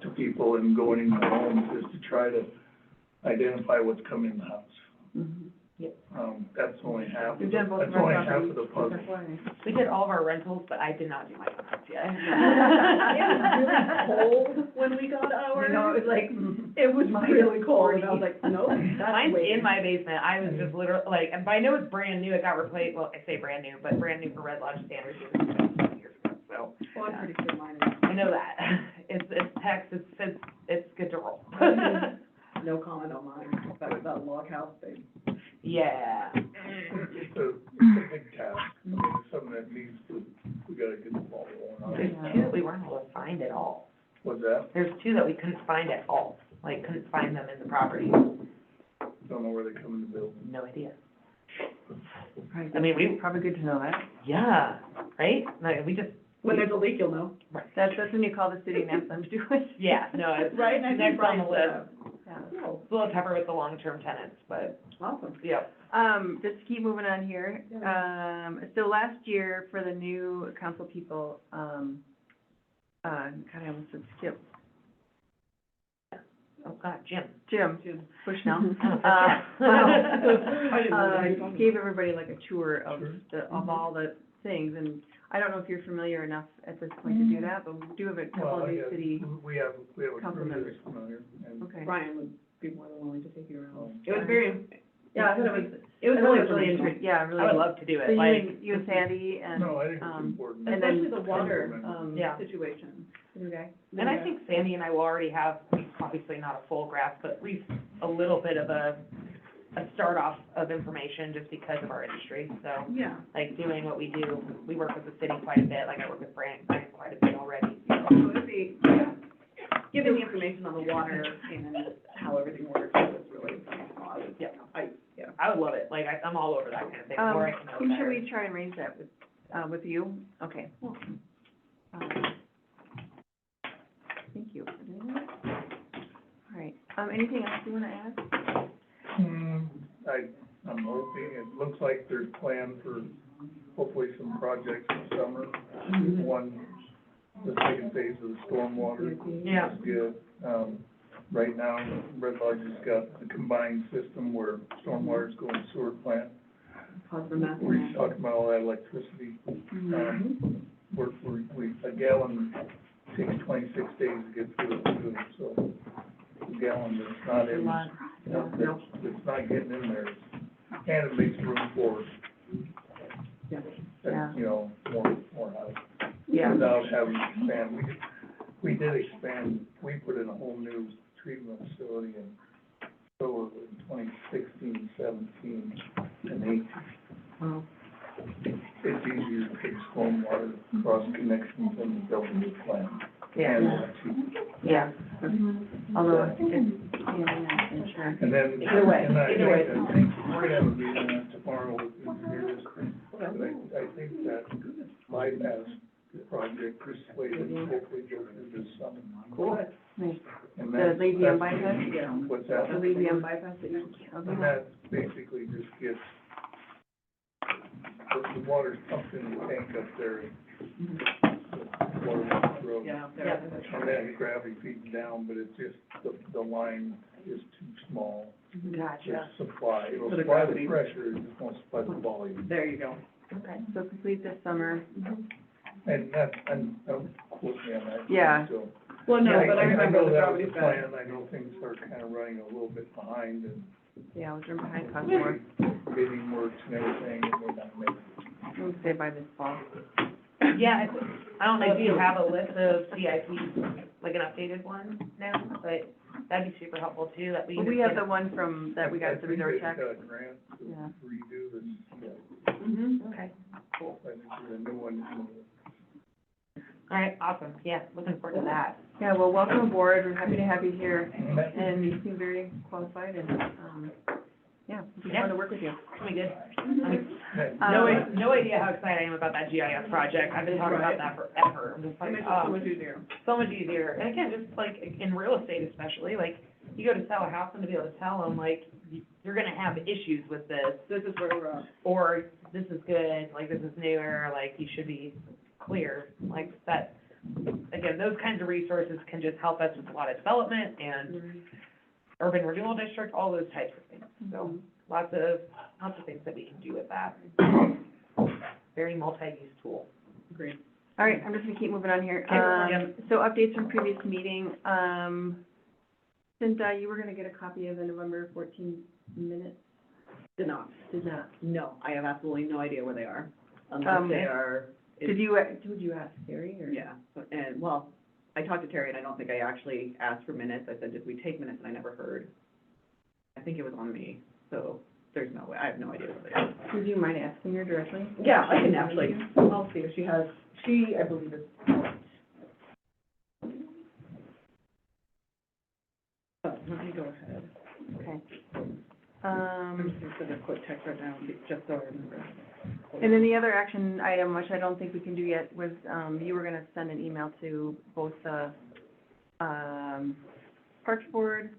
to people and going into homes is to try to identify what's coming in the house. That's only half, We've done both that's of our only half properties. of the puzzle. That's why. we did all of our rentals, but I did not do my rentals yet. It was really cold when we got ours. You know, it was like, It was really cold, and I was like, nope, that's Mine's way. in my basement, I was just literally, like, and I know it's brand new, it got replaced, well, I say brand new, but brand new for Red Lodge standards, it was 20 years ago, so. Well, I'm pretty sure mine I know that, it's text, it's good to roll. is, no comment on mine, that log house thing. Yeah. It's a big task, I mean, it's something that needs to, we gotta get the ball rolling There's on. two that we weren't able to find at all. What's that? There's two that we couldn't find at all, like, couldn't find them in the property, Don't know where they come in the building. no idea. Right. I mean, we, Probably good to know that. yeah, right? Like, we just, When there's a leak, you'll know. That's when you call the city and ask them to do it. yeah, no, it's Right, and I think next on the Brian list. Yeah. Oh, We'll pepper with the long-term tenants, but, awesome. yeah. Just to keep moving on here, so last year for the new council people, God, I almost said Skip, Oh, God, Jim. Jim, push now. I didn't know that. Gave everybody like a tour of Sure. of all the things, and I don't know if you're familiar enough at this point to do that, but we do have a couple Well, of new yeah, city, we have a council crew members. that's familiar, and, okay. Brian would be more than willing to take you around. um, It was very, yeah, I thought it was I thought really it was really informational. interesting, yeah, really. I would love to do So it, like, you and Sandy and, no, I think it's um, important. and then- Especially the water, Yeah. situation. okay. and I think Sandy and I will already have, obviously not a full grasp, but at least a little bit of a start off of information just because of our industry, so, Yeah. like, doing what we do, we work with the city quite a bit, like, I work with Brian quite a bit already, so. So it'd be, yeah, giving the information on the water and how everything works is really, Yeah. yeah. I would love it, like, I'm all over that kind of thing, the more I can know, the Who should better. we try and arrange that with you? Okay. Thank you. All right, anything else you wanna add? I'm hoping, it looks like there's plan for hopefully some projects this summer. One, the second phase of the stormwater Yeah. is good. Right now, Red Lodge has got a combined system where stormwater is going to sewer plant. Pause for math. We're talking about all that electricity. A gallon takes 26 days to get through it, too, so a gallon that's not in, it's not getting in there. And it makes room for, Yeah. you know, more house. Yeah. Without having to expand, we did expand, we put in a whole new treatment facility in, so in 2016, 17, and 18. Wow. It's easier to take stormwater cross connections than building a plant. Yeah. And, Yeah. Although it's, sure. and then, Either way, and I either way. think we're gonna have a meeting tomorrow with engineers. But I think that bypass project is slated to hopefully go through this summer. Cool. Nice. And The that's- Lazium that's- bypass? What's that? The Lazium bypass that you, And that basically just gets, the water's pumped in the tank up there, the water runs through. Yeah, Yeah. And then gravity feeds down, but it's just, the line is too small to Gotcha. supply. It'll For the supply gravity. the pressure, it just won't supply the volume. There you go. Okay. so complete this summer. And that, and don't quote me on that. Yeah. So, Well, no, I- but I remember know the that was gravity the plan, I know things are kind of running a little bit behind and Yeah, we're behind customer. bidding works and everything, and we're not making. I would say by this fall. Yeah, I don't know if you have a list of CIPs, like an updated one now, but that'd be super helpful too, that we. Well, we have the one from, that we I got the think resort they've tax. got a grant Yeah. to redo this, Okay, cool. I think there's a new one. All right, awesome. Yeah, looking forward to that. Yeah, well, welcome aboard, we're happy to have you here, And and you seem very qualified, and, yeah, looking forward to work with you. Can we good? No idea how excited I am about that GIS project. I've been talking about that forever. I'm just like, oh, easier. so much easier. And again, just like in real estate especially, like you go to sell a house and to be able to tell them like, you're gonna have issues with this, This is where we're at. or this is good, like this is newer, like you should be clear, like that. Again, those kinds of resources can just help us with a lot of development and urban renewal district, all those types of things. So lots of things that we can do with that. Very multi-use tool. Agreed. All right, I'm just gonna keep moving on here. Okay, So updates from previous meeting, Cynthia, you were gonna get a copy of the November 14 minutes? Did not. Did not. No, I have absolutely no idea where they are, Um, unless they are. Did you ask Terry, or? Yeah, and, well, I talked to Terry, and I don't think I actually asked for minutes. I said, did we take minutes, and I never heard. I think it was on me, so there's no way, I have no idea where they are. Would you mind asking her directly? Yeah, I can actually, I'll see if she has, I believe is. Oh, let me go ahead. Okay. I'm just gonna send a quick text right now, just so I remember. And then the other action item, which I don't think we can do yet, was, you were gonna send an email to both the, Parks Board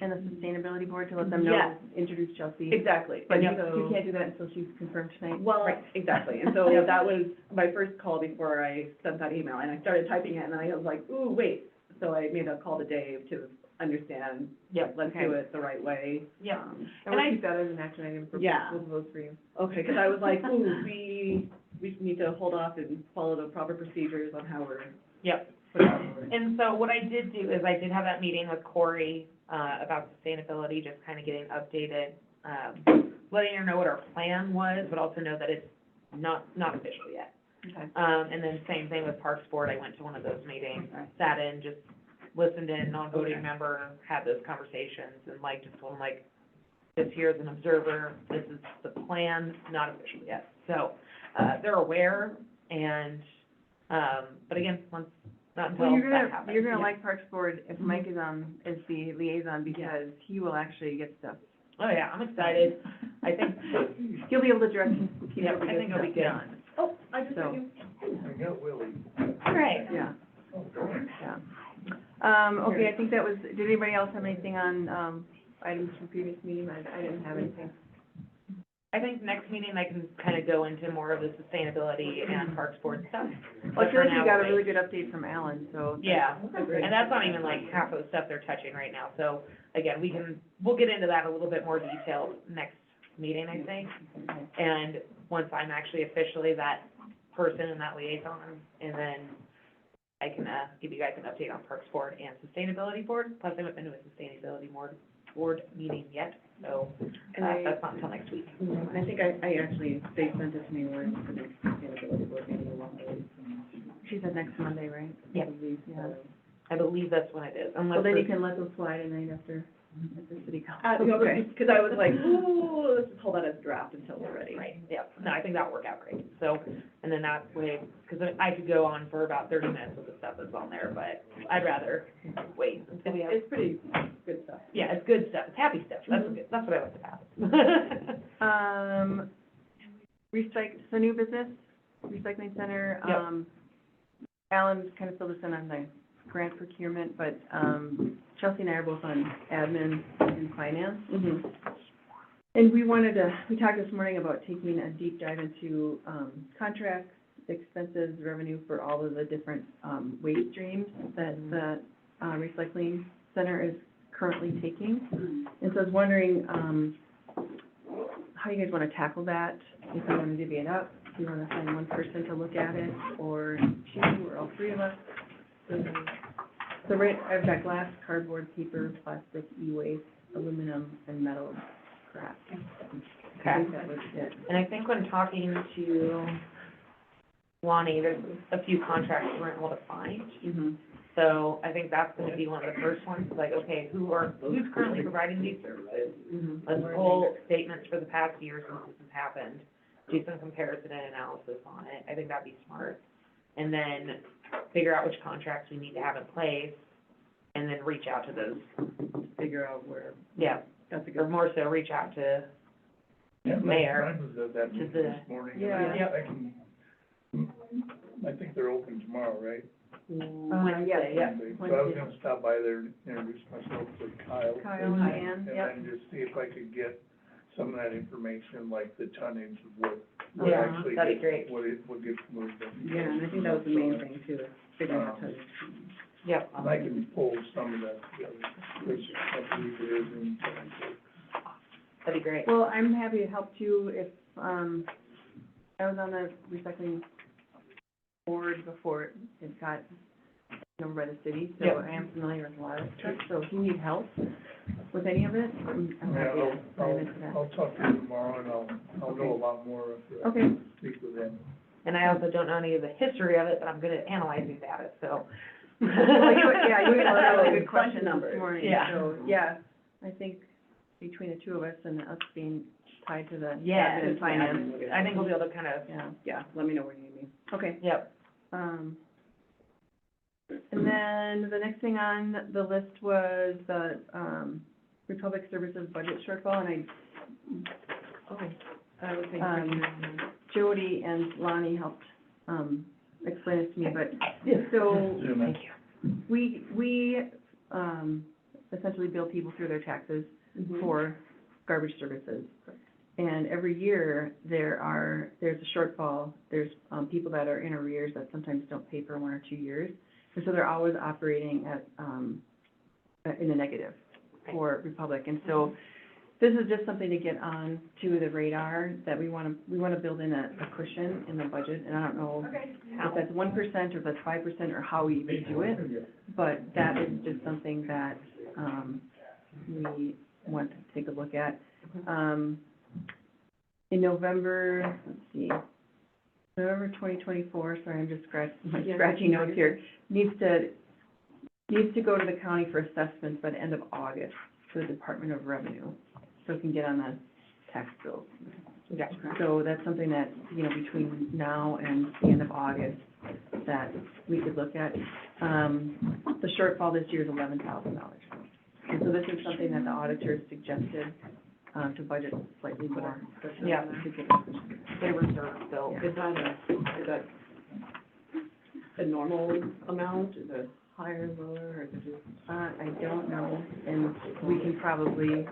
and the Sustainability Board to let them know, Yes. introduce Chelsea. Exactly. But And you can't do that until she's confirmed tonight. Well, Right. exactly, and so that was my first call before I sent that email, and I started typing it, and then I was like, ooh, wait. So I made a call to Dave to understand, Yep. let's do it the right way. Yep. Um, And we'll keep that as an action item for Yeah. both of those for you. Okay, because I was like, ooh, we need to hold off and follow the proper procedures on how we're Yep. putting it forward. And so what I did do is I did have that meeting with Corey, about sustainability, just kind of getting updated, letting her know what our plan was, but also know that it's not official yet. Okay. And then same thing with Parks Board, I went to one of those meetings, Okay. sat in, just listened in, non-voting Okay. member, had those conversations, and like, just told them like, this here is an observer, this is the plan, not official yet. So, they're aware, and, but again, not until Well, that happens. you're gonna Yeah. like Parks Board if Mike is on, as the liaison, because he will actually get stuff. Oh, yeah, I'm excited. I think, He'll be able to direct people yeah, to I get think it'll be stuff good. done. Oh, I just So- got you. I got Willie. All right. Yeah, Oh, darn. yeah. Okay, I think that was, did anybody else have anything on, items from previous meeting? I didn't have anything. I think next meeting I can kind of go into more of the sustainability and parks board stuff. Well, I feel like For we got a now, really good update from Alan, so. Yeah, and that's not even like half of the stuff they're touching right now, so again, we'll get into that a little bit more detailed next meeting, I think. And once I'm actually officially that person and that liaison, and then I can, give you guys an update on Parks Board and Sustainability Board, plus I haven't been to a Sustainability Board meeting yet, so, that's not until next week. And I think I actually, they sent it to me where for the sustainability board meeting in 1 day. She said next Monday, right? Yeah. Yeah. I believe that's when it is, unless. Well, then you there's- can let them slide a night after the city council. Okay, because I was like, ooh, let's just hold that as draft until we're ready. Right, yeah, no, I think that'll work out great, so, and then that way, because I could go on for about 30 minutes with the stuff that's on there, but I'd rather wait until we have, It's pretty good stuff. yeah, it's good stuff, it's happy stuff, that's good, that's what I like to have. So new business, recycling center, Yep. Alan kind of filled us in on the grant procurement, but, Chelsea and I are both on admin and finance. Mm-hmm. And we talked this morning about taking a deep dive into, contracts, expenses, revenue for all of the different, waste streams that the, recycling center is currently taking. And so I was wondering, how you guys want to tackle that, if you want to divvy it up, if you want to find one person to look at it, or two, or all three of us. So right, I've got glass, cardboard, paper, plastic, e-waste, aluminum, and metal scrap. I think that was it. And I think when talking to Lonnie, there's a few contracts we weren't able to find, Mm-hmm. so I think that's gonna be one of the first ones, like, okay, who's currently providing these services? Mm-hmm. Let's pull statements for the past year since this has happened, do some comparison and analysis on it, I think that'd be smart. And then figure out which contracts we need to have in place, and then reach out to those, Figure out where, yeah, that's a or good. more so, reach out to, Yeah, Mayor, I was at that to meeting the- this morning. Yeah. I think they're open tomorrow, right? Wednesday, yeah. So I was gonna stop by there and introduce myself to Kyle. Kyle and Diane, And yep. then just see if I could get some of that information, like the tonnage of what Yeah, actually that'd be gets, great. what gets moved in. Yeah, and I think that was the main thing too, is figuring out how to. Yep. And I can pull some of that together, which I believe it is in. That'd be great. Well, I'm happy to help too if, I was on the recycling board before it got over by the city, so Yep. I am familiar with a lot of stuff, so if you need help with any of it, I'm happy to dive into that. I'll talk to you tomorrow and I'll know a lot more if I Okay, speak with them. And I also don't know any of the history of it, but I'm good at analyzing data, so. well, you had a really good Bunch of question this numbers. morning, Yeah. so, yeah, I think between the two of us and us being tied to the Yeah, admin and finance, I think we'll be able to kind of, yeah, Yeah, let me know where you need me. okay. yep, And then the next thing on the list was the, Republic Services budget shortfall, and I would think. Jody and Lonnie helped, explain it to me, but, so, Zoom in. we, essentially bill people through their taxes for garbage services. And every year, there's a shortfall, there's, people that are in arrears that sometimes don't pay for 1 or 2 years. And so they're always operating at, in the negative for Republic. And so this is just something to get on to the radar, that we wanna build in a cushion in the budget. And I don't know if that's 1% or if that's 5% or how we even do it, but that is just something that, we want to take a look at. In November, let's see, November 2024, sorry, I'm just scratching notes here, needs to go to the county for assessments by the end of August to the Department of Revenue, so it can get on the tax bills. gotcha. So that's something that, you know, between now and the end of August, that we could look at. The shortfall this year is $11,000. And so this is something that the auditors suggested, to budget slightly more. Yeah. To get a cushion. They reserve, so. Is that a normal amount, is it? higher, lower, or is it just? I don't know, and we can probably,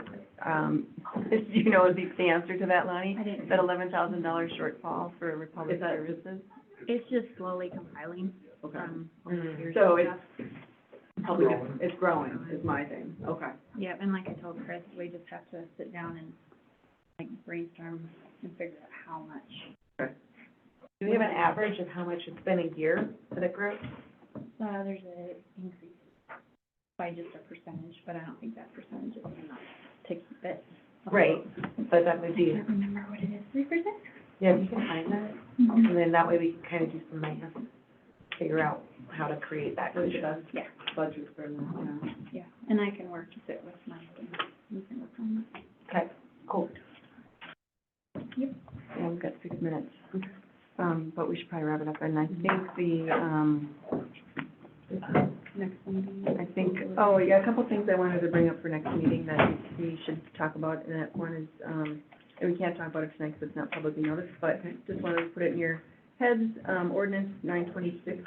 you know, the answer to that, Lonnie? I didn't. That $11,000 shortfall for Republic Is that- Services? It's just slowly compiling Okay. from over the years. So and it's, stuff. probably, it's growing, is my thing, okay. Yep, and like I told Chris, we just have to sit down and like brainstorm and figure out how much. Do we have an average of how much it's been a year for the group? There's a increase by just a percentage, but I don't think that percentage is enough to keep it. Right, but that I would be, can't remember what it is, 3%? yeah, if you can find that, Mhm. and then that way we can kind of do some math, figure out how to create that What's cushion. the Yeah. budget for that, yeah. Yeah, and I can work with it with Mike and we can work on that. Okay, cool. Yeah, we've got 6 minutes. But we should probably wrap it up, and I think Next meeting. I think, oh, yeah, a couple things I wanted to bring up for next meeting that we should talk about, and that one is, and we can't talk about it tonight because it's not publicly noticed, but just wanted to put it in your heads. Ordinance 926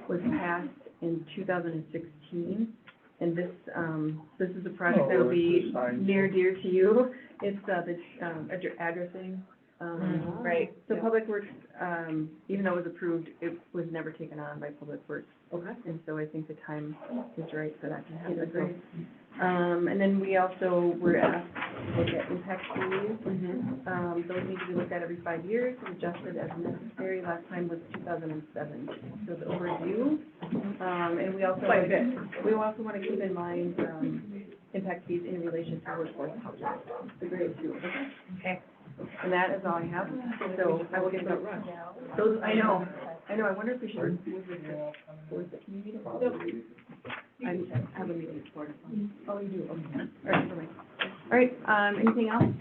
was passed in 2016, and this is a project that will be Oh, it's the signs. near dear to you. It's, the addressing. Right. So Public Works, even though it was approved, it was never taken on by Public Works. Okay. And so I think the time is right for that to Yeah, happen. great. And then we also were asked to look at impact fees. Mm-hmm. Those need to be looked at every 5 years and adjusted as necessary. Last time was 2007, so it's overdue. And we also, Quite a bit. we also want to keep in mind, impact fees in relation to workforce housing. The grade two, okay? Okay. And that is all I have, so I will get those. Those, I know, I wonder if we should move this to, was it community? I have a meeting for it. Oh, you do, okay. All right, never mind. All right, anything else?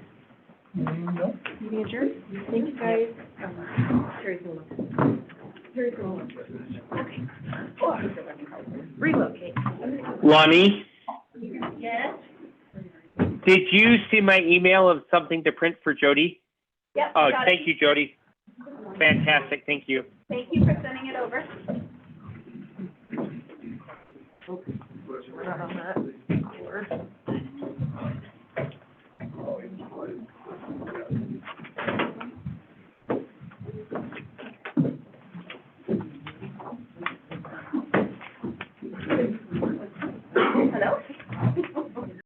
No. Meeting adjourned? Thank you, guys. Terry Solo. Okay. Relocate. Lonnie? Did you see my email of something to print for Jody? Yep. Oh, thank you, Jody. Fantastic, thank you. Thank you for sending it over.